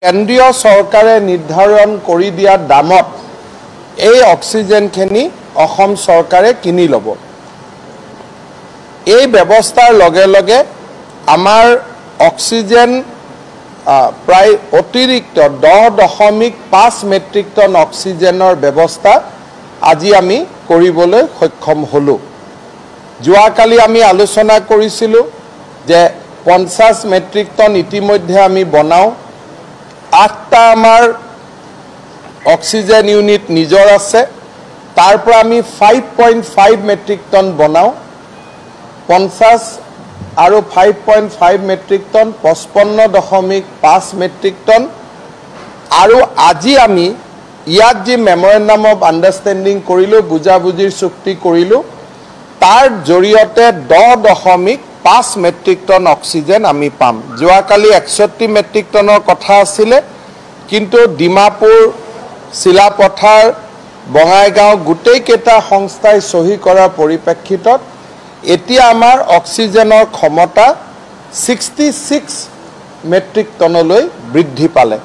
কেন্দ্ৰীয় চৰকাৰে নিৰ্ধাৰণ কৰি দিয়া দামত এই অক্সিজেনখিনি অসম চৰকাৰে কিনি ল'ব। এই ব্যৱস্থাৰ লগে লগে আমাৰ অক্সিজেন প্ৰায় অতিৰিক্ত 10.5 মেট্ৰিক টন অক্সিজেনৰ ব্যৱস্থা আজি আমি কৰিবলৈ সক্ষম হলো। যোৱাকালি আমি আলোচনা কৰিছিলোঁ যে 50 মেট্ৰিক টন ইতিমধ্যে আমি বনাওঁ। 8টা আমাৰ অক্সিজেন ইউনিট নিজৰ আছে, তাৰ পৰা আমি 5.5 মেট্ৰিক টন বনাওঁ। 50 আৰু 5.5 মেট্ৰিক টন 55.5 মেট্ৰিক টন। আৰু আজি আমি ইয়াত যি মেমৰেণ্ডাম অফ আণ্ডাৰষ্টেণ্ডিং কৰিলোঁ, বুজাবুজিৰ চুক্তি কৰিলোঁ, তাৰ জৰিয়তে 10.5 মেট্ৰিক টন অক্সিজেন আমি পাম। যোৱাকালি 61 মেট্ৰিক টনৰ কথা আছিলে, কিন্তু ডিমাপুৰ, চিলাপথাৰ, বঙাইগাঁও গোটেইকেইটা সংস্থাই চহী কৰাৰ পৰিপ্ৰেক্ষিতত এতিয়া আমাৰ অক্সিজেনৰ ক্ষমতা 66 মেট্ৰিক টনলৈ বৃদ্ধি পালে।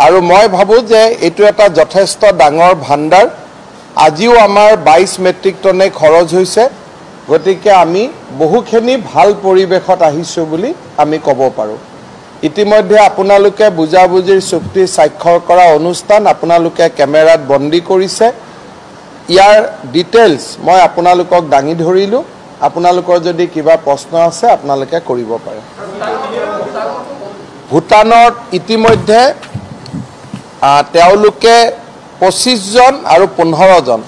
আৰু মই ভাবোঁ যে এইটো এটা যথেষ্ট ডাঙৰ ভাণ্ডাৰ। আজিও আমাৰ 22 মেট্ৰিক টনে খৰচ হৈছে, গতিকে আমি বহুখিনি ভাল পৰিৱেশত আহিছোঁ বুলি আমি ক'ব পাৰোঁ। ইতিমধ্যে আপোনালোকে বুজাবুজিৰ চুক্তি স্বাক্ষৰ কৰা অনুষ্ঠান আপোনালোকে কেমেৰাত বন্দী কৰিছে। ইয়াৰ ডিটেইলছ মই আপোনালোকক দাঙি ধৰিলোঁ। আপোনালোকৰ যদি কিবা প্ৰশ্ন আছে আপোনালোকে কৰিব পাৰে। ভূটানত ইতিমধ্যে তেওঁলোকে 25 জন আৰু 15 জন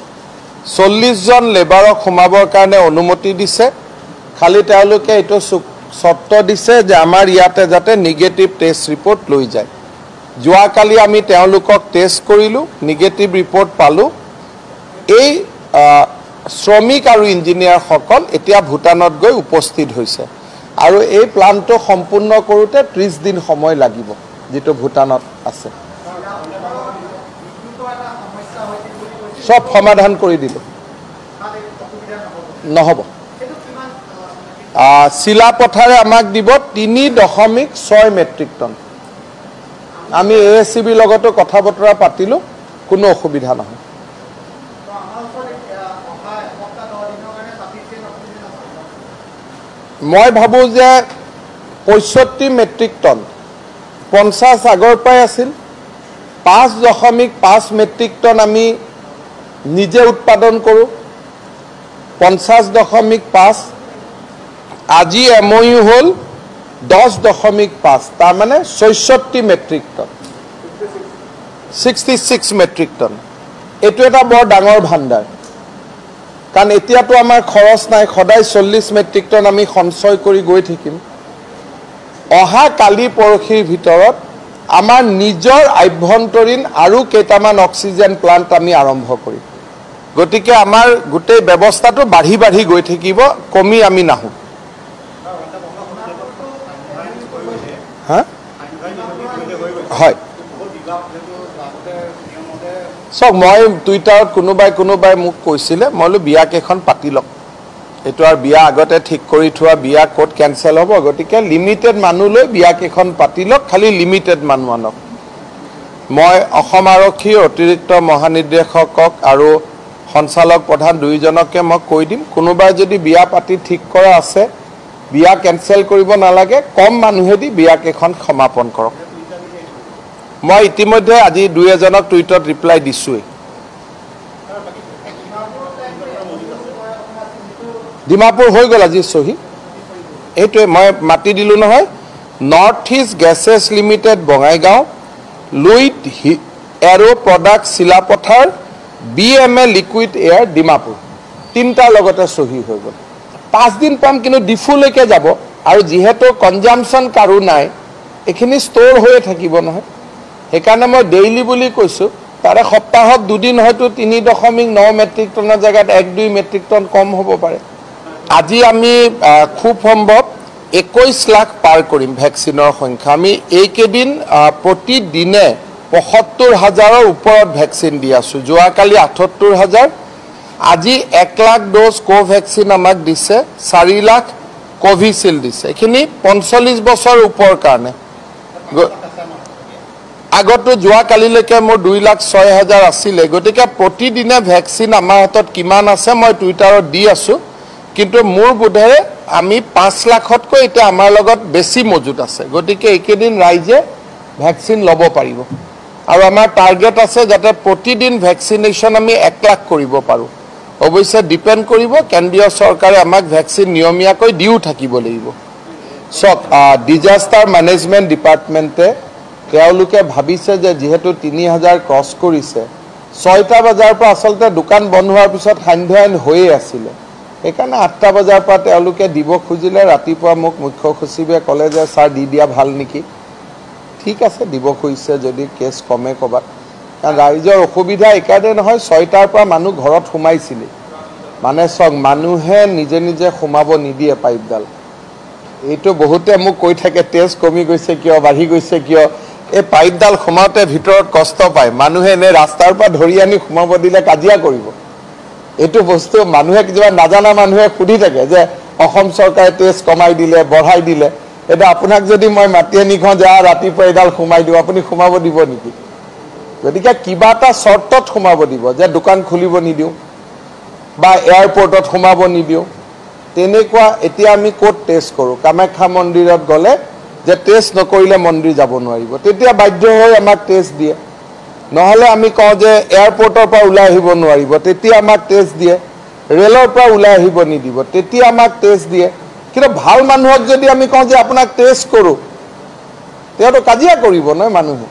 40 জন লেবাৰক সোমাবৰ কাৰণে অনুমতি দিছে। খালি তেওঁলোকে এইটো চৰ্ত দিছে যে আমাৰ ইয়াতে যাতে নিগেটিভ টেষ্ট ৰিপৰ্ট লৈ যায়। যোৱাকালি আমি তেওঁলোকক টেষ্ট কৰিলোঁ, নিগেটিভ ৰিপৰ্ট পালোঁ। এই শ্ৰমিক আৰু ইঞ্জিনিয়াৰসকল এতিয়া ভূটানত গৈ উপস্থিত হৈছে আৰু এই প্লানটো সম্পূৰ্ণ কৰোঁতে 30 দিন সময় লাগিব, যিটো ভূটানত আছে। সব সমাধান কৰি দিলোঁ, নহ'ব। চিলাপথাৰে আমাক দিব 3.6 মেট্ৰিক টন। আমি ASCBৰ লগতো কথা বতৰা পাতিলোঁ, কোনো অসুবিধা নহয়। মই ভাবোঁ যে 65 মেট্ৰিক টন, 50 আগৰ পৰাই আছিল। 5.5 মেট্ৰিক টন আমি নিজে উৎপাদন কৰোঁ, 50.5। আজি MOU হ'ল 10.5, তাৰমানে 66 মেট্ৰিক টন, 66 মেট্ৰিক টন। এইটো এটা বৰ ডাঙৰ ভাণ্ডাৰ, কাৰণ এতিয়াতো আমাৰ খৰচ নাই, সদায় 40 মেট্ৰিক টন আমি সঞ্চয় কৰি গৈ থাকিম। অহা কালি পৰহিৰ ভিতৰত আমাৰ নিজৰ আভ্যন্তৰীণ আৰু কেইটামান অক্সিজেন প্লান্ট আমি আৰম্ভ কৰিম। গতিকে আমাৰ গোটেই ব্যৱস্থাটো বাঢ়ি বাঢ়ি গৈ থাকিব, কমি আমি নাহোঁ। হয়, চাওক, মই টুইটাৰত কোনোবাই মোক কৈছিলে, মই বোলো বিয়াকেইখন পাতি লওক। এইটো আৰু বিয়া আগতে ঠিক কৰি থোৱা বিয়া ক'ত কেঞ্চেল হ'ব, গতিকে লিমিটেড মানুহ লৈ বিয়াকেইখন পাতি লওক, খালি লিমিটেড মানুহ আনক। মই অসম আৰক্ষীৰ অতিৰিক্ত মহানিৰ্দেশকক আৰু সঞ্চালক প্ৰধান দুয়োজনকে মই কৈ দিম, কোনোবাই যদি বিয়া পাতি ঠিক কৰা আছে, বিয়া কেঞ্চেল কৰিব নালাগে, কম মানুহেদি বিয়াকেইখন সমাপন কৰক। মই ইতিমধ্যে আজি 2-এজনক টুইটত ৰিপ্লাই দিছোঁৱেই। ডিমাপুৰ হৈ গ'ল আজি চহী, এইটোৱে মই মাতি দিলোঁ নহয়। North East Gases Limited Bongaigaon, Luit aero product Silapathar, BMA liquid air Dimapur, 3টাৰ লগতে চহী হৈ গ'ল। 5 দিন পাম, কিন্তু ডিফুলৈকে যাব। আৰু যিহেতু কনজামশ্যন কাৰো নাই, এইখিনি ষ্ট'ৰ হৈয়ে থাকিব নহয়। সেইকাৰণে মই ডেইলি বুলি কৈছোঁ, তাৰে সপ্তাহত 2 দিন হয়তো 3.9 মেট্ৰিক টনৰ জেগাত 1-2 মেট্ৰিক টন কম হ'ব পাৰে। আজি আমি খুব সম্ভৱ 21 লাখ পাৰ কৰিম ভেকচিনৰ সংখ্যা। আমি এইকেইদিন প্ৰতিদিনে 75,000ৰ ওপৰত ভেকচিন দি আছোঁ। যোৱাকালি 78,000, আজি 1 লাখ ড'জ কোভেক্সিন আমাক দিছে, 4 লাখ কোভিচিল্ড দিছে। এইখিনি 45 বছৰ ওপৰৰ কাৰণে আগতো যোৱা কালিলৈকে মোৰ 2,06,000 আছিলে গতিকে প্ৰতিদিনে ভ্যাকচিন আমাৰ হাতত কিমান আছে মই টুইটাৰত দি আছো কিন্তু মোৰ বোধেৰে আমি 5 লাখতকৈ এতিয়া আমাৰ লগত বেছি মজুত আছে গতিকে এইকেদিন ৰাইজে ভ্যাকচিন ল'ব পাৰিব আৰু আমাৰ টাৰ্গেট আছে যাতে প্ৰতিদিন ভ্যাকচিনেশন আমি 1 লাখ কৰিব পাৰো অৱশ্যে ডিপেন্ড কৰিব কেন্দ্ৰীয় চৰকাৰে আমাক ভ্যাকচিন নিয়মীয়াকৈ দিও থাকিব লাগিব সক ডিজাস্টাৰ মেনেজমেন্ট ডিপাৰ্টমেন্টে তেওঁলোকে ভাবিছে যে যেহেতু 3000 ক্ৰছ কৰিছে 6টা বজাৰ পৰা আসলতে দোকান বন্ধ হোৱাৰ পিছত সান্ধ্যায়ন হৈয়ে আছিল একাৰণে 8টা বজাৰ পৰা তেওঁলোকে দিব খুজিলে ৰাতিপুৱা মোক মুখ্য সচিবে ক'লে যে স্যাৰ দি দিয়া ভাল নেকি ঠিক আছে দিব খুজিছে যদি কেছ কমে কবাত কাৰণ ৰাইজৰ অসুবিধা একাৰণে নহয় 6টাৰ পৰা মানুহ ঘৰত সোমাইছিল মানে সক মানুহে নিজে নিজে সোমাব নিদিয়ে পাইপডাল এইটো বহুতে মোক কৈ থাকে টেষ্ট কমি গৈছে কিয় বাঢ়ি গৈছে কিয় এই পাইপডাল সোমাওতে ভিতৰত কষ্ট পায় মানুহে নে ৰাস্তাৰ পৰা ধৰি আনি সোমাব দিলে কাজিয়া কৰিব এইটো বস্তু মানুহে কিবা নাজানা মানুহে খুদি থাকে যে অসম চৰকাৰে টেষ্ট কমাই দিলে বঢ়াই দিলে এটা আপোনাক যদি মই মাতি আনি কওঁ যে ৰাতিপুৱা এডাল সোমাই দিও আপুনি সোমাব দিব নেকি গতিকে কিবা এটা শৰ্তত সোমাব দিব যে দোকান খুলিব নিদিও বা এয়াৰপোৰ্টত সোমাব নিদিও তেনেকুৱা এতিয়া আমি কোট টেষ্ট কৰো কামাখ্যা মন্দিৰত গলে যে টেষ্ট নকৰিলে মন্দিৰ যাব নোৱাৰিব তেতিয়া বাধ্য হৈ আমাক টেষ্ট দিয়ে নহলে আমি কওঁ যে এয়াৰপোৰ্টৰ পৰা ওলাই আহিব নোৱাৰিব তেতিয়া আমাক টেষ্ট দিয়ে ৰেলৰ পৰা ওলাই আহিব নিদিব তেতিয়া আমাক টেষ্ট দিয়ে কিন্তু ভাল মানুহক যদি আমি কওঁ যে আপোনাক টেষ্ট কৰো তেতিয়াতো কাজিয়া কৰিব নহয় মানুহে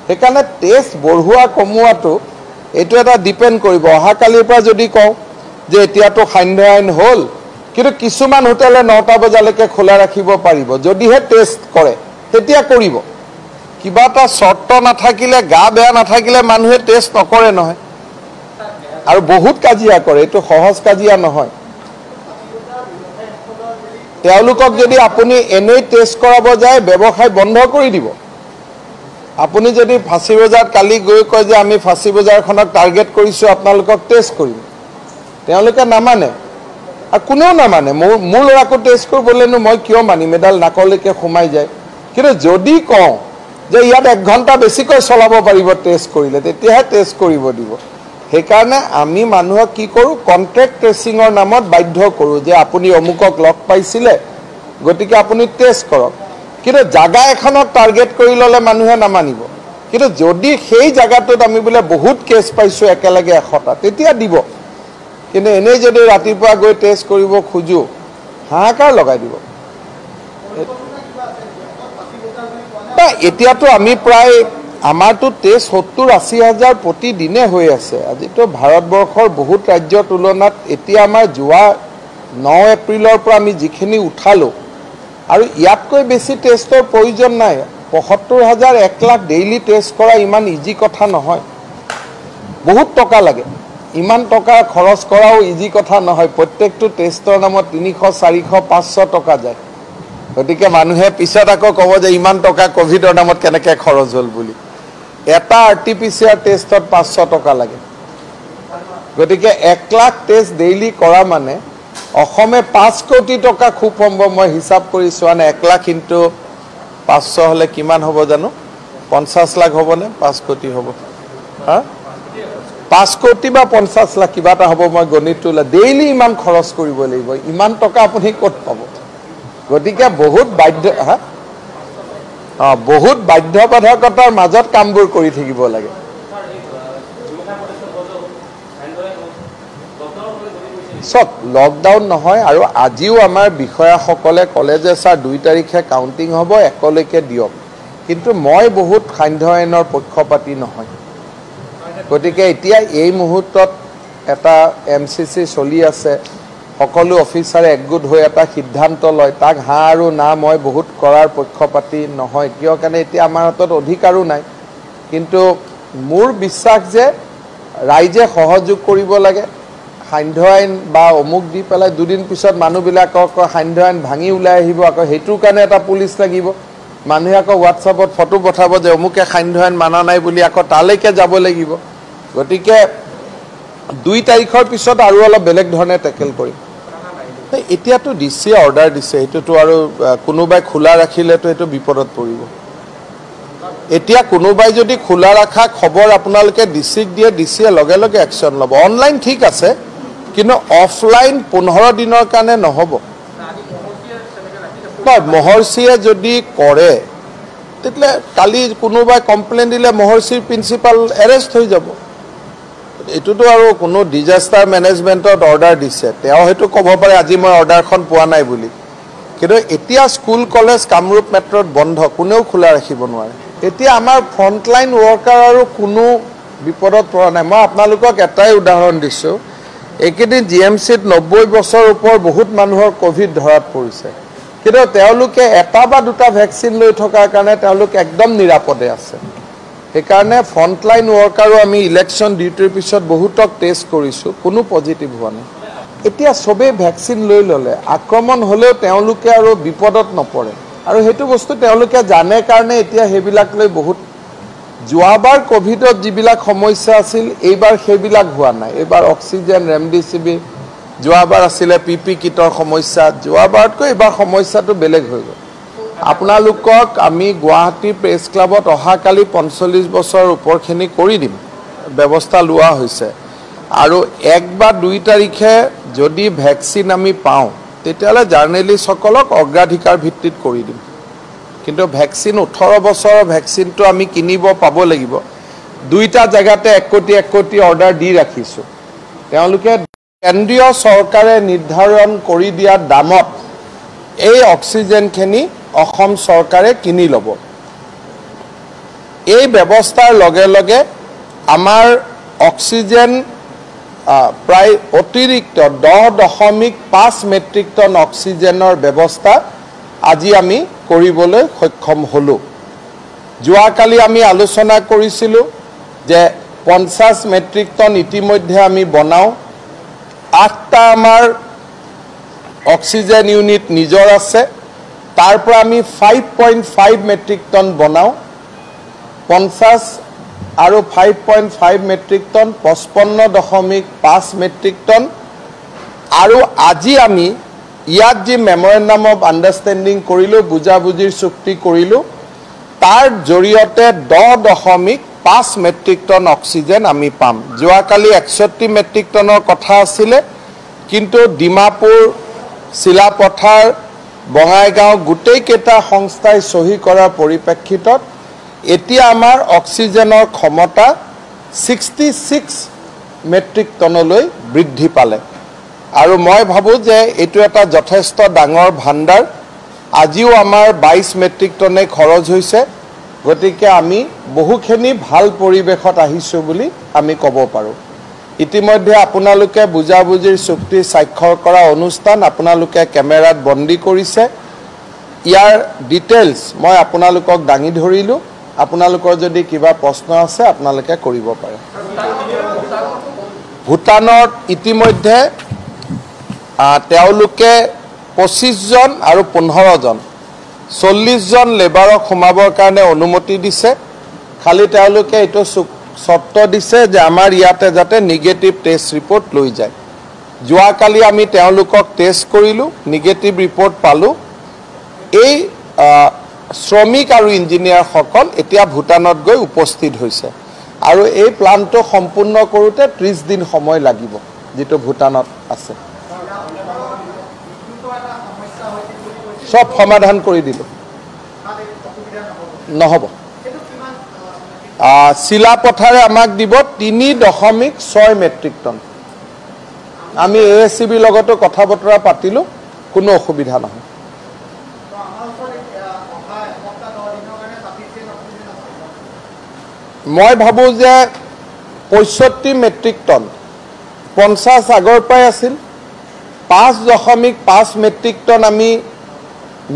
সেইকাৰণে টেষ্ট বঢ়ুৱা কমুৱাটো এইটো এটা ডিপেন্ড কৰিব অহা কালিৰ পৰা যদি কওঁ যে এতিয়াতো সান্ধ্যায়ন হ'ল কিন্তু কিছুমান হোটেলে 9টা বজালৈকে খোলা ৰাখিব পাৰিব যদিহে টেষ্ট কৰে তেতিয়া কৰিব কিবা এটা শৰ্ত নাথাকিলে গা বেয়া নাথাকিলে মানুহে টেষ্ট নকৰে নহয় আৰু বহুত কাজিয়া কৰে এইটো সহজ কাজিয়া নহয় তেওঁলোকক যদি আপুনি এনেই টেষ্ট কৰাব যায় ব্যৱসায় বন্ধ কৰি দিব আপুনি যদি ফাঁচী বজাৰত কালি গৈ কয় যে আমি ফাঁচী বজাৰখনক টাৰ্গেট কৰিছো আপোনালোকক টেষ্ট কৰিম তেওঁলোকে নামানে আৰু কোনেও নামানে মোৰ লৰাকো টেষ্ট কৰিবলেনো মই কিয় মানিম এডাল নাকলৈকে সোমাই যায় কিন্তু যদি কওঁ যে ইয়াত 1 ঘণ্টা বেছিকৈ চলাব পাৰিব টেষ্ট কৰিলে তেতিয়াহে টেষ্ট কৰিব দিব সেইকাৰণে আমি মানুহক কি কৰো কন্ট্যাক্ট ট্ৰেচিংৰ নামত বাধ্য কৰো যে আপুনি অমুকক লগ পাইছিলে গতিকে আপুনি টেষ্ট কৰক কিন্তু জাগা এখনক টাৰ্গেট কৰি ললে মানুহে নামানিব কিন্তু যদি সেই জাগাটোত আমি বলে বহুত কেছ পাইছো একেলগে 100টা তেতিয়া দিব কিন্তু এনে যদি ৰাতিপুৱা গৈ টেষ্ট কৰিব খুজো হাহাকাৰ লগাই দিব এতিয়াতো আমি প্ৰায় আমাৰটো টেষ্ট 70-80 হাজাৰ প্ৰতিদিনে হৈ আছে আজিতো ভাৰতবৰ্ষৰ বহুত ৰাজ্যৰ তুলনাত এতিয়া আমাৰ যোৱা 9 এপ্ৰিলৰ পৰা আমি যিখিনি উঠালো আৰু ইয়াতকৈ বেছি টেষ্টৰ প্ৰয়োজন নাই ৭৫,০০০ 1 লাখ ডেইলি টেষ্ট কৰা ইমান ইজি কথা নহয় বহুত টকা লাগে ইমান টকা খৰচ কৰাও ইজি কথা নহয় প্ৰত্যেকটো টেষ্টৰ নামত 300 400 500 টকা যায় গতিকে মানুহে পিছত আকৌ ক'ব যে ইমান টকা কোভিডৰ নামত কেনেকৈ খৰচ হ'ল বুলি এটা আৰটিপিচিআৰ টেষ্টত 500 টকা লাগে গতিকে 1 লাখ টেষ্ট ডেইলি কৰা মানে অসমে 5 কোটি টকা খুব সম্ভৱ মই হিচাপ কৰি চোৱানে 1 লাখ ইনটু 500 হলে কিমান হ'ব জানো 50 লাখ হ'ব নে 5 কোটি হ'ব হা 5 কোটি বা 50 লাখ কিবা এটা হ'ব মই গণিতটো ডেইলি ইমান খৰচ কৰিব লাগিব ইমান টকা আপুনি ক'ত পাব গতিকে বহুত বাধ্য হা বহুত বাধ্যবাধকতাৰ মাজত কামবোৰ কৰি থাকিব লাগে সব লকডাউন নহয় আৰু আজিও আমাৰ বিষয়াসকলে ক'লে যে স্যাৰ 2 তাৰিখে কাউন্টিং হ'ব 1 লৈকে দিয়ক কিন্তু মই বহুত সান্ধ্যায়নৰ পক্ষপাতি নহয় গতিকে এতিয়া এই মুহূৰ্তত এটা এমচিচি চলি আছে সকলো অফিচাৰে একগোট হৈ এটা সিদ্ধান্ত লয় তাক হা আৰু না মই বহুত কৰাৰ পক্ষপাতি নহয় কিয় কাৰণে এতিয়া আমাৰ হাতত অধিকাৰো নাই কিন্তু মোৰ বিশ্বাস যে ৰাইজে সহযোগ কৰিব লাগে সান্ধ্যায়ন বা অমুক দি পেলাই দুদিন পিছত মানুহবিলাকক সান্ধ্যায়ন ভাঙি ওলাই আহিব আকৌ হেতুৰ কাৰণে এটা পুলিচ লাগিব মানুহে আকৌ হোৱাটছআপত ফটো পঠাব যে অমুকে সান্ধ্যায়ন মানা নাই বুলি আকৌ তালৈকে যাব লাগিব গতিকে 2 তাৰিখৰ পিছত আৰু অলপ বেলেগ ধৰণে টেকেল কৰিম এতিয়াতো ডিসি অৰ্ডাৰ দিছে এটোটো আৰু কোনোবাই খোলা ৰাখিলেতো এটো বিপদত পৰিব এতিয়া কোনোবাই যদি খোলা ৰাখা খবৰ আপোনালোকে ডিচিক দিয়ে, ডিচিয়ে লগে লগে একশ্যন ল'ব। অনলাইন ঠিক আছে, কিন্তু অফলাইন 15 দিনৰ কাৰণে নহ'ব। মহৰ্ষিয়ে যদি কৰে তেতিয়াহ'লে কালি কোনোবাই কমপ্লেইন দিলে মহৰ্ষিৰ প্ৰিন্সিপাল এৰেষ্ট হৈ যাব। এইটোতো আৰু কোনো ডিজাষ্টাৰ মেনেজমেণ্টত অৰ্ডাৰ দিছে, তেওঁ হয়তো ক'ব পাৰে আজি মই অৰ্ডাৰখন পোৱা নাই বুলি, কিন্তু এতিয়া স্কুল কলেজ কামৰূপ মেট্ৰত বন্ধ, কোনেও খোলা ৰাখিব নোৱাৰে। এতিয়া আমাৰ ফ্ৰণ্টলাইন ৱৰ্কাৰ আৰু কোনো বিপদত পৰা নাই। মই আপোনালোকক এটাই উদাহৰণ দিছোঁ, এইকেইদিন GMCত 90 বছৰ ওপৰ বহুত মানুহৰ ক'ভিড ধৰাত পৰিছে, কিন্তু তেওঁলোকে এটা বা দুটা ভেকচিন লৈ থকাৰ কাৰণে তেওঁলোক একদম নিৰাপদে আছে। সেইকাৰণে ফ্ৰণ্টলাইন ৱৰ্কাৰো আমি ইলেকশ্যন ডিউটিৰ পিছত বহুতক টেষ্ট কৰিছোঁ, কোনো পজিটিভ হোৱা নাই। এতিয়া চবেই ভেকচিন লৈ ল'লে, আক্ৰমণ হ'লেও তেওঁলোকে আৰু বিপদত নপৰে, আৰু সেইটো বস্তু তেওঁলোকে জানে কাৰণে এতিয়া সেইবিলাক লৈ বহুত, যোৱাবাৰ ক'ভিডত যিবিলাক সমস্যা আছিল এইবাৰ সেইবিলাক হোৱা নাই। এইবাৰ অক্সিজেন, ৰেমডিচিভিৰ, যোৱাবাৰ আছিলে PP কিটৰ সমস্যা, যোৱাবাৰতকৈ এইবাৰ সমস্যাটো বেলেগ হৈ গ'ল। আপোনালোকক আমি গুৱাহাটী প্ৰেছ ক্লাবত অহাকালি 45 বছৰ ওপৰখিনি কৰি দিম, ব্যৱস্থা লোৱা হৈছে। আৰু 1 বা 2 তাৰিখে যদি ভেকচিন আমি পাওঁ তেতিয়াহ'লে জাৰ্নেলিষ্টসকলক অগ্ৰাধিকাৰ ভিত্তিত কৰি দিম, কিন্তু ভেকচিন 18 বছৰৰ ভেকচিনটো আমি কিনিব পাব লাগিব। 2টা জেগাতে 1 কোটি অৰ্ডাৰ দি ৰাখিছোঁ। তেওঁলোকে কেন্দ্ৰীয় চৰকাৰে নিৰ্ধাৰণ কৰি দিয়া দামত এই অক্সিজেনখিনি অসম চৰকাৰে কিনি ল'ব। এই ব্যৱস্থাৰ লগে লগে আমাৰ অক্সিজেন প্ৰায় অতিৰিক্ত 10.5 মেট্ৰিক টন অক্সিজেনৰ ব্যৱস্থা আজি আমি কৰিবলৈ সক্ষম হ'লোঁ। যোৱাকালি আমি আলোচনা কৰিছিলোঁ যে 50 মেট্ৰিক টন ইতিমধ্যে আমি বনাওঁ। 8টা আমাৰ অক্সিজেন ইউনিট নিজৰ আছে, তাৰ পৰা আমি 5.5 মেট্ৰিক টন বনাওঁ। 50 আৰু 5.5 মেট্ৰিক টন 55.5 মেট্ৰিক টন। আৰু আজি আমি ইয়াত যি মেমৰেণ্ডাম অফ আণ্ডাৰষ্টেণ্ডিং কৰিলোঁ, বুজাবুজিৰ চুক্তি কৰিলোঁ, তাৰ জৰিয়তে 10.5 মেট্ৰিক টন অক্সিজেন আমি পাম। যোৱাকালি 61 মেট্ৰিক টনৰ কথা আছিলে, কিন্তু ডিমাপুৰ, চিলাপথাৰ, বঙাইগাঁও গোটেইকেইটা সংস্থাই চহী কৰাৰ পৰিপ্ৰেক্ষিতত এতিয়া আমাৰ অক্সিজেনৰ ক্ষমতা 66 মেট্ৰিক টনলৈ বৃদ্ধি পালে। আৰু মই ভাবোঁ যে এইটো এটা যথেষ্ট ডাঙৰ ভাণ্ডাৰ। আজিও আমাৰ 22 মেট্ৰিক টনে খৰচ হৈছে, গতিকে আমি বহুখিনি ভাল পৰিৱেশত আহিছোঁ বুলি আমি ক'ব পাৰোঁ। ইতিমধ্যে আপোনালোকে বুজাবুজিৰ চুক্তি স্বাক্ষৰ কৰা অনুষ্ঠান আপোনালোকে কেমেৰাত বন্দী কৰিছে। ইয়াৰ ডিটেইলছ মই আপোনালোকক দাঙি ধৰিলোঁ। আপোনালোকৰ যদি কিবা প্ৰশ্ন আছে আপোনালোকে কৰিব পাৰে। ভূটানত ইতিমধ্যে তেওঁলোকে 25 জন আৰু 15 জন 40 জন লেবাৰক সোমাবৰ কাৰণে অনুমতি দিছে। খালি তেওঁলোকে এইটো চৰ্ত দিছে যে আমাৰ ইয়াতে যাতে নিগেটিভ টেষ্ট ৰিপৰ্ট লৈ যায়। যোৱাকালি আমি তেওঁলোকক টেষ্ট কৰিলোঁ, নিগেটিভ ৰিপৰ্ট পালোঁ। এই শ্ৰমিক আৰু ইঞ্জিনিয়াৰসকল এতিয়া ভূটানত গৈ উপস্থিত হৈছে, আৰু এই প্লানটো সম্পূৰ্ণ কৰোঁতে 30 দিন সময় লাগিব, যিটো ভূটানত আছে। সব সমাধান কৰি দিলোঁ, নহ'ব। চিলাপথাৰে আমাক দিব 3.6 মেট্ৰিক টন। আমি ASCBৰ লগতো কথা বতৰা পাতিলোঁ, কোনো অসুবিধা নহয়। মই ভাবোঁ যে 65 মেট্ৰিক টন, 50 আগৰ পৰাই আছিল। 5.5 মেট্ৰিক টন আমি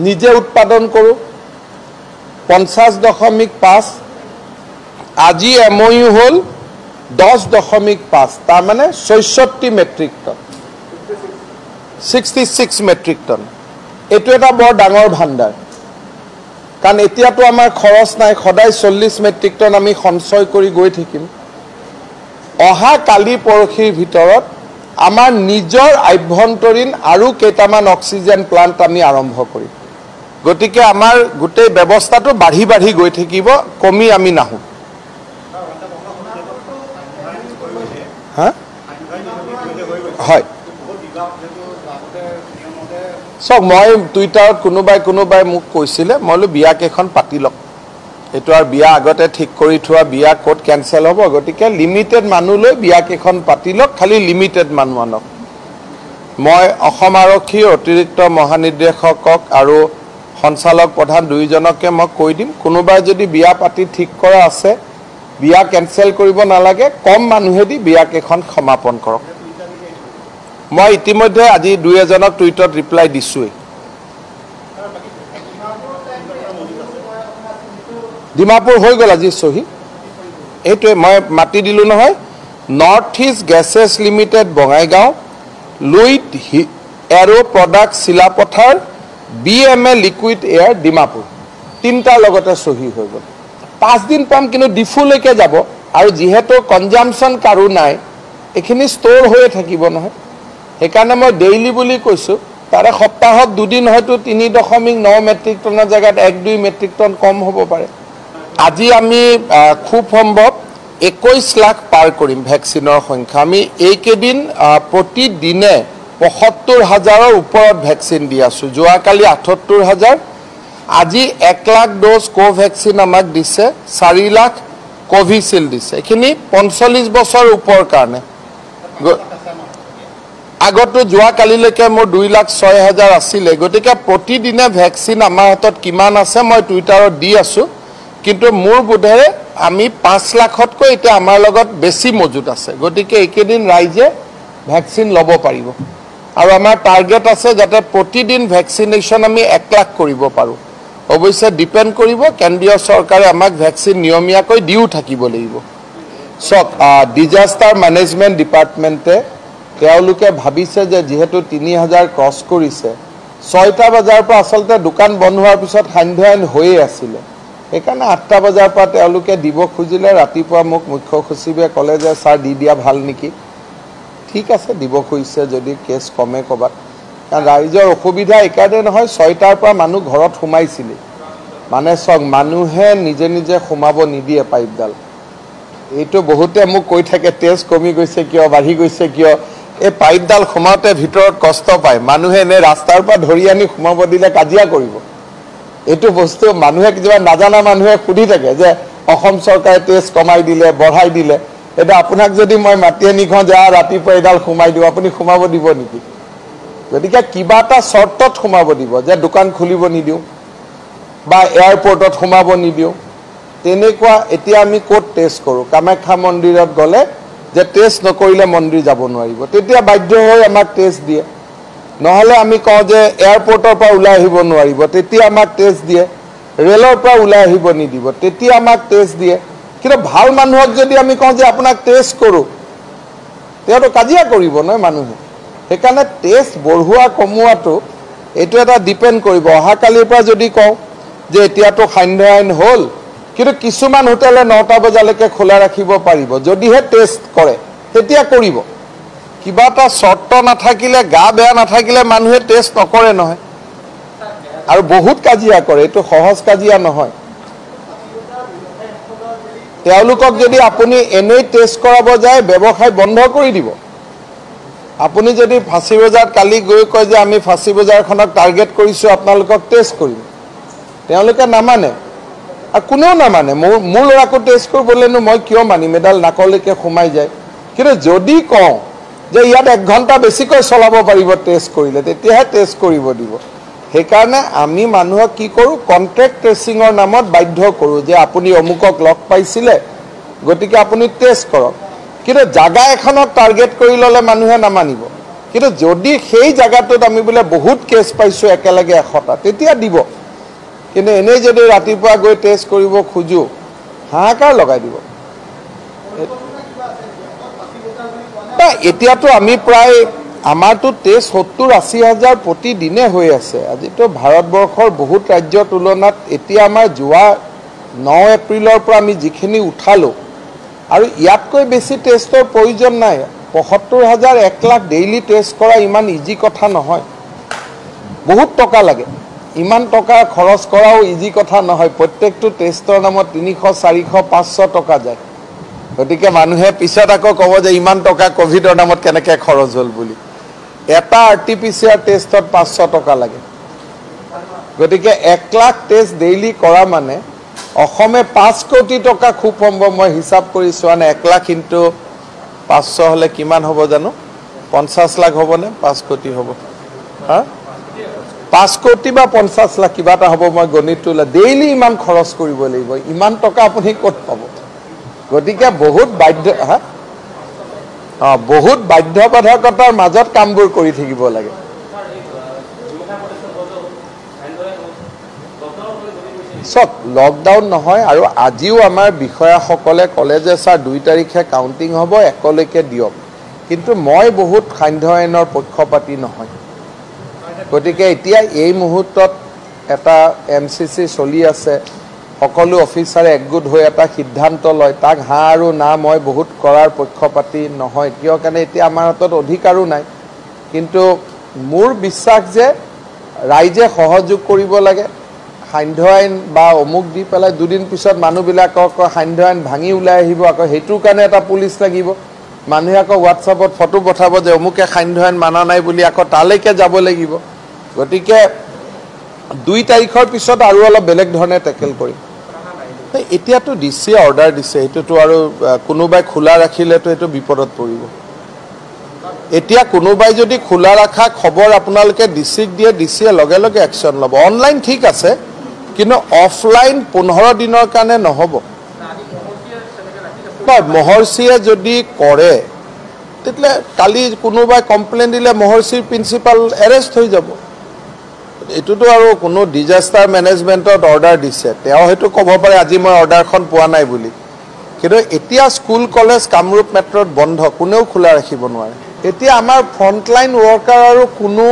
নিজে উৎপাদন কৰোঁ, 50.5। আজি MOU হ'ল 10.5, তাৰমানে 66 মেট্ৰিক টন, 66 মেট্ৰিক টন। এইটো এটা বৰ ডাঙৰ ভাণ্ডাৰ, কাৰণ এতিয়াতো আমাৰ খৰচ নাই, সদায় 40 মেট্ৰিক টন আমি সঞ্চয় কৰি গৈ থাকিম। অহা কালি পৰহিৰ ভিতৰত আমাৰ নিজৰ আভ্যন্তৰীণ আৰু কেইটামান অক্সিজেন প্লাণ্ট আমি আৰম্ভ কৰিম। গতিকে আমাৰ গোটেই ব্যৱস্থাটো বাঢ়ি বাঢ়ি গৈ থাকিব, কমি আমি নাহো। হা হয় চাওক, মই টুইটাৰত কোনোবাই মোক কৈছিলে, মই বোলো বিয়া কেইখন পাতি লওক, এইটো আৰু বিয়া আগতে ঠিক কৰি থোৱা, বিয়া ক'ত কেঞ্চেল হ'ব, গতিকে লিমিটেড মানুহ লৈ বিয়া কেইখন পাতি লওক, খালি লিমিটেড মানুহ আনক। মই অসম আৰক্ষীৰ অতিৰিক্ত মহানিৰ্দেশকক আৰু সঞ্চালক প্ৰধান দুয়োজনকে মই কৈ দিম, কোনোবাই যদি বিয়া পাতি ঠিক কৰা আছে, বিয়া কেঞ্চেল কৰিব নালাগে, কম মানুহেদি বিয়া কেইখন সমাপন কৰক। মই ইতিমধ্যে আজি দুই এজনক টুইটত ৰিপ্লাই দিছোঁৱেই। ডিমাপুৰ হৈ গ'ল আজি চহী, এইটোৱে মই মাতি দিলোঁ নহয়। North East Gases Limited Bongaigaon, Luit aero product Silapathar, BMA liquid air Dimapur, তিনিটাৰ লগতে চহী হৈ গ'ল। 5 দিন পাম, কিন্তু ডিফুলৈকে যাব, আৰু যিহেতু কনজামশ্যন কাৰো নাই, এইখিনি ষ্ট'ৰ হৈয়ে থাকিব নহয়। সেইকাৰণে মই ডেইলি বুলি কৈছোঁ, তাৰে সপ্তাহত 2 দিন হয়তো 3.9 মেট্ৰিক টনৰ জেগাত 1-2 মেট্ৰিক টন কম হ'ব পাৰে। আজি আমি খুব সম্ভৱ 21 লাখ পাৰ কৰিম ভেকচিনৰ সংখ্যা। আমি এইকেইদিন প্ৰতিদিনে 75,000ৰ ওপৰত ভেকচিন দি আছোঁ। যোৱাকালি 78,000, আজি 1 লাখ ড'জ কোভেক্সিন আমাক দিছে, 4 লাখ কোভিচিল্ড দিছে। এইখিনি 45 বছৰ ওপৰৰ কাৰণে। আগতো যোৱাকালিলৈকে মোৰ 2,06,000 আছিলে, গতিকে প্ৰতিদিনে ভেকচিন আমাৰ হাতত কিমান আছে মই টুইটাৰত দি আছোঁ, কিন্তু মোৰ বোধেৰে আমি 5 লাখতকৈ এতিয়া আমাৰ লগত বেছি মজুত আছে। গতিকে এইকেইদিন ৰাইজে ভেকচিন ল'ব পাৰিব, আৰু আমাৰ টাৰ্গেট আছে যাতে প্ৰতিদিন ভেকচিনেশ্যন আমি 1 লাখ কৰিব পাৰোঁ। অৱশ্যে ডিপেণ্ড কৰিব কেন্দ্ৰীয় চৰকাৰে আমাক ভেকচিন নিয়মীয়াকৈ দিও থাকিব লাগিব। চব ডিজাষ্টাৰ মেনেজমেণ্ট ডিপাৰ্টমেণ্টে তেওঁলোকে ভাবিছে যে যিহেতু 3,000 ক্ৰছ কৰিছে, 6টা বজাৰ পৰা আচলতে দোকান বন্ধ হোৱাৰ পিছত সান্ধ্য আইন হৈয়ে আছিলে, সেইকাৰণে 8টা বজাৰ পৰা তেওঁলোকে দিব খুজিলে। ৰাতিপুৱা মোক মুখ্য সচিবে ক'লে যে ছাৰ দি দিয়া ভাল নেকি। ঠিক আছে, দিব খুজিছে যদি কেছ কমে ক'ৰবাত, কাৰণ ৰাইজৰ অসুবিধা এইকাৰণে নহয়, 6টাৰ পৰা মানুহ ঘৰত সোমাইছিলে, মানে চাওক মানুহে নিজে নিজে সোমাব নিদিয়ে পাইপডাল। এইটো বহুতে মোক কৈ থাকে টেষ্ট কমি গৈছে কিয়, বাঢ়ি গৈছে কিয়। এই পাইপডাল সোমাওঁতে ভিতৰত কষ্ট পায়, মানুহে এনে ৰাস্তাৰ পৰা ধৰি আনি সোমাব দিলে কাজিয়া কৰিব। এইটো বস্তু মানুহে কিছুমান নাজানা মানুহে সুধি থাকে যে অসম চৰকাৰে টেষ্ট কমাই দিলে, বঢ়াই দিলে। এতিয়া আপোনাক যদি মই মাতি আনি কওঁ যে ৰাতিপুৱা এইডাল সোমাই দিওঁ, আপুনি সোমাব দিব নেকি? গতিকে কিবা এটা চৰ্তত সোমাব দিব, যে দোকান খুলিব নিদিওঁ বা এয়াৰপৰ্টত সোমাব নিদিওঁ, তেনেকুৱা। এতিয়া আমি ক'ত টেষ্ট কৰোঁ? কামাখ্যা মন্দিৰত গ'লে যে টেষ্ট নকৰিলে মন্দিৰ যাব নোৱাৰিব, তেতিয়া বাধ্য হৈ আমাক টেষ্ট দিয়ে। নহ'লে আমি কওঁ যে এয়াৰপৰ্টৰ পৰা ওলাই আহিব নোৱাৰিব, তেতিয়া আমাক টেষ্ট দিয়ে। ৰেলৰ পৰা ওলাই আহিব নিদিব, তেতিয়া আমাক টেষ্ট দিয়ে। কিন্তু ভাল মানুহক যদি আমি কওঁ যে আপোনাক টেষ্ট কৰোঁ, তেওঁতো কাজিয়া কৰিব নহয় মানুহে। সেইকাৰণে টেষ্ট বঢ়োৱা কমোৱাটো এইটো এটা ডিপেণ্ড কৰিব। অহাকালিৰ পৰা যদি কওঁ যে এতিয়াতো সান্ধ্য আইন হ'ল, কিন্তু কিছুমান হোটেলে 9টা বজালৈকে খোলা ৰাখিব পাৰিব, যদিহে টেষ্ট কৰে তেতিয়া কৰিব। কিবা এটা চৰ্ত নাথাকিলে, গা বেয়া নাথাকিলে মানুহে টেষ্ট নকৰে নহয়, আৰু বহুত কাজিয়া কৰে। এইটো সহজ কাজিয়া নহয়। তেওঁলোকক যদি আপুনি এনেই টেষ্ট কৰাব যায়, ব্যৱসায় বন্ধ কৰি দিব। আপুনি যদি ফাঁচী বজাৰত কালি গৈ কয় যে আমি ফাঁচী বজাৰখনক টাৰ্গেট কৰিছোঁ, আপোনালোকক টেষ্ট কৰিম, তেওঁলোকে নামানে, আৰু কোনেও নামানে। মোৰ ল'ৰাকো টেষ্ট কৰিবলৈনো মই কিয় মানিম, এডাল নাকলৈকে সোমাই যায়। কিন্তু যদি কওঁ যে ইয়াত 1 ঘণ্টা বেছিকৈ চলাব পাৰিব টেষ্ট কৰিলে, তেতিয়াহে টেষ্ট কৰিব দিব। সেইকাৰণে আমি মানুহক কি কৰোঁ, কণ্টেক্ট ট্ৰেচিঙৰ নামত বাধ্য কৰোঁ যে আপুনি অমুকক লগ পাইছিলে, গতিকে আপুনি টেষ্ট কৰক। কিন্তু জাগা এখনক টাৰ্গেট কৰি ল'লে মানুহে নামানিব। কিন্তু যদি সেই জাগাটোত আমি বোলে বহুত কেছ পাইছোঁ একেলগে 100টা, তেতিয়া দিব। কিন্তু এনেই যদি ৰাতিপুৱা গৈ টেষ্ট কৰিব খোজোঁ, হাহাকাৰ লগাই দিব। এতিয়াতো আমি প্ৰায় আমাৰতো টেষ্ট 70-80 হাজাৰ প্ৰতিদিনে হৈ আছে। আজিতো ভাৰতবৰ্ষৰ বহুত ৰাজ্যৰ তুলনাত এতিয়া আমাৰ যোৱা 9 এপ্ৰিলৰ পৰা আমি যিখিনি উঠালোঁ, আৰু ইয়াতকৈ বেছি টেষ্টৰ প্ৰয়োজন নাই। 75,000 1 লাখ ডেইলি টেষ্ট কৰা ইমান ইজি কথা নহয়, বহুত টকা লাগে। ইমান টকা খৰচ কৰাও ইজি কথা নহয়। প্ৰত্যেকটো টেষ্টৰ নামত 300, 400, 500 টকা যায়। গতিকে মানুহে পিছত আকৌ ক'ব যে ইমান টকা কোভিডৰ নামত কেনেকৈ খৰচ হ'ল বুলি। এটা RT-PCR টেষ্টত 500 টকা লাগে। গতিকে 1 লাখ টেষ্ট ডেইলি কৰা মানে অসমে 5 কোটি টকা খুব সম্ভৱ মই হিচাপ কৰি চোৱা নাই। 1 লাখ ইনটু 500 হ'লে কিমান হ'ব জানো? 50 লাখ হ'বনে? 5 কোটি হ'ব। হা 5 কোটি বা 50 লাখ কিবা এটা হ'ব। মই গণিতটো ডেইলি ইমান খৰচ কৰিব লাগিব। ইমান টকা আপুনি ক'ত পাব? গতিকে বহুত বাধ্যবাধকতাৰ মাজত কামবোৰ কৰি থাকিব লাগে। চব লকডাউন নহয়। আৰু আজিও আমাৰ বিষয়াসকলে ক'লে যে ছাৰ 2 তাৰিখে কাউণ্টিং হ'ব, 1লৈকে দিয়ক। কিন্তু মই বহুত সান্ধ্য আইনৰ পক্ষপাতি নহয়। গতিকে এতিয়া এই মুহূৰ্তত এটা MCC চলি আছে। সকলো অফিচাৰে একগোট হৈ এটা সিদ্ধান্ত লয়। তাক হা আৰু না মই বহুত কৰাৰ পক্ষপাতি নহয়। কিয় কাৰণে এতিয়া আমাৰ হাতত অধিকাৰো নাই। কিন্তু মোৰ বিশ্বাস যে ৰাইজে সহযোগ কৰিব লাগে। সান্ধ্য আইন বা অমুক দি পেলাই 2 দিন পিছত মানুহবিলাকক সান্ধ্য আইন ভাঙি ওলাই আহিব। আকৌ সেইটোৰ কাৰণে এটা পুলিচ লাগিব। মানুহে আকৌ হোৱাটছআপত ফটো পঠাব যে অমুকে সান্ধ্য আইন মানা নাই বুলি, আকৌ তালৈকে যাব লাগিব। গতিকে 2 তাৰিখৰ পিছত আৰু অলপ বেলেগ ধৰণে টেকেল কৰিম। এতিয়াতো ডিচিয়ে অৰ্ডাৰ দিছে। সেইটোতো আৰু কোনোবাই খোলা ৰাখিলেতো এইটো বিপদত পৰিব। এতিয়া কোনোবাই যদি খোলা ৰখা খবৰ আপোনালোকে ডিচিক দিয়ে, ডিচিয়ে লগে লগে একশ্যন ল'ব। অনলাইন ঠিক আছে, কিন্তু অফলাইন 15 দিনৰ কাৰণে নহ'ব। মহৰ্ষিয়ে যদি কৰে তেতিয়াহ'লে কালি কোনোবাই কমপ্লেইন দিলে মহৰ্ষিৰ প্ৰিন্সিপাল এৰেষ্ট হৈ যাব। এইটোতো আৰু কোনো ডিজাষ্টাৰ মেনেজমেণ্টত অৰ্ডাৰ দিছে, তেওঁ হয়তো ক'ব পাৰে আজি মই অৰ্ডাৰখন পোৱা নাই বুলি। কিন্তু এতিয়া স্কুল কলেজ কামৰূপ মেট্ৰত বন্ধ, কোনেও খোলা ৰাখিব নোৱাৰে। এতিয়া আমাৰ ফ্ৰণ্টলাইন ৱৰ্কাৰ আৰু কোনো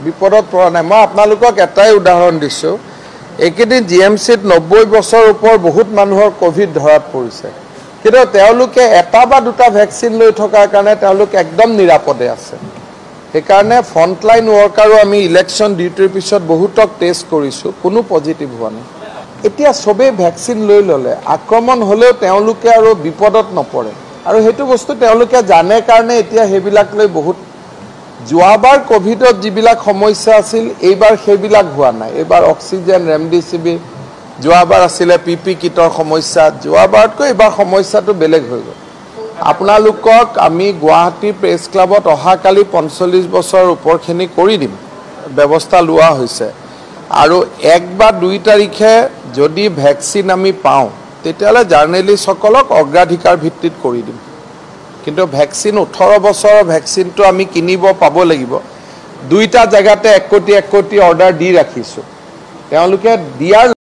বিপদত পৰা নাই। মই আপোনালোকক এটাই উদাহৰণ দিছোঁ। এইকেইদিন GMCত 90 বছৰ ওপৰ বহুত মানুহৰ কোভিড ধৰাত পৰিছে, কিন্তু তেওঁলোকে এটা বা দুটা ভেকচিন লৈ থকাৰ কাৰণে তেওঁলোক একদম নিৰাপদে আছে। সেইকাৰণে ফ্ৰণ্টলাইন ৱৰ্কাৰো আমি ইলেকশ্যন ডিউটিৰ পিছত বহুতক টেষ্ট কৰিছোঁ, কোনো পজিটিভ হোৱা নাই। এতিয়া চবেই ভেকচিন লৈ ল'লে, আক্ৰমণ হ'লেও তেওঁলোকে আৰু বিপদত নপৰে। আৰু সেইটো বস্তু তেওঁলোকে জানে কাৰণে এতিয়া সেইবিলাক লৈ বহুত, যোৱাবাৰ কোভিডত যিবিলাক সমস্যা আছিল এইবাৰ সেইবিলাক হোৱা নাই। এইবাৰ অক্সিজেন, ৰেমডিচিভিৰ, যোৱাবাৰ আছিলে PP কিটৰ সমস্যা, যোৱাবাৰতকৈ এইবাৰ সমস্যাটো বেলেগ হৈ গ'ল। আপোনালোকক আমি গুৱাহাটী প্ৰেছ ক্লাবত অহাকালি 45 বছৰ ওপৰখিনি কৰি দিম, ব্যৱস্থা লোৱা হৈছে। আৰু 1 বা 2 তাৰিখে যদি ভেকচিন আমি পাওঁ তেতিয়াহ'লে জাৰ্নেলিষ্টসকলক অগ্ৰাধিকাৰ ভিত্তিত কৰি দিম। কিন্তু ভেকচিন 18 বছৰৰ ভেকচিনটো আমি কিনিব পাব লাগিব। 2টা জেগাতে 1 কোটি অৰ্ডাৰ দি ৰাখিছোঁ। তেওঁলোকে দিয়াৰ